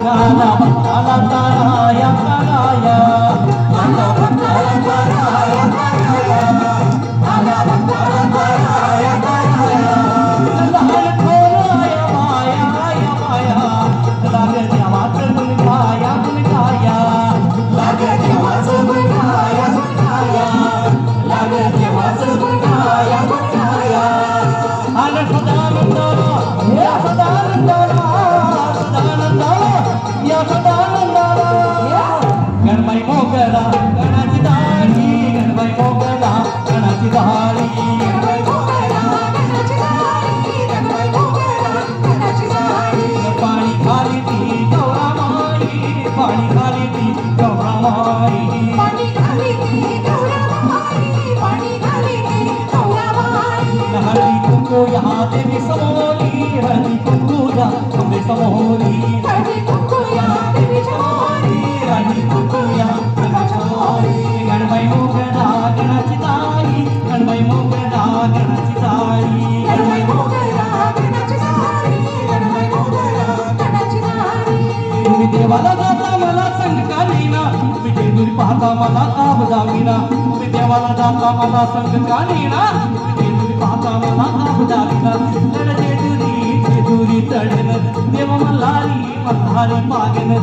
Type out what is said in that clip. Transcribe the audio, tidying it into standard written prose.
गाला भक्ताला ताराया ताराया गाला भक्ताला ताराया ताराया गाला भक्ताला ताराया ताराया लहान थोराया माया माया लागे देवाचं गुणगाया गुणगाया लागे देवाचं गुणगाया गुणगाया लागे देवाचं गुणगाया गुणगाया आनंद सदानंदाला या सदानंदाला सदानंदाला या सदानंदाला गणबाई मोगरा गणाची दाढी गणबाई मोगरा गणाची दाढी गणबाई मोगरा गणाची दाढी गणबाई मोगरा गणाची दाढी पाणी खाली ती गौरा माई पाणी खाली ती गौरा माई पाणी खाली ती गौरा माई पाणी खाली ती गौरा माई हळदी कुंकू या देवी समोरी हळदी कुंकू या देवी समोरी हळदी कुंकू या देवी समोरी हळदी कुंकू या देवी समोरी गणबाई मोगरा गणाची ताई गणबाई मोगरा गणाची ताई गणबाई मोगरा गणाची ताई गणबाई मोगरा गणाची ताई तुम्ही देवाला जाता मला संग का नेना तुम्ही जेजुरी पाहता मला आब जामीना तुम्ही देवाला जाता मला संग का नेना पाहता मला आब जामीना जेजुरी जेजुरी चढन देव मल्हारी मल्हारी पागन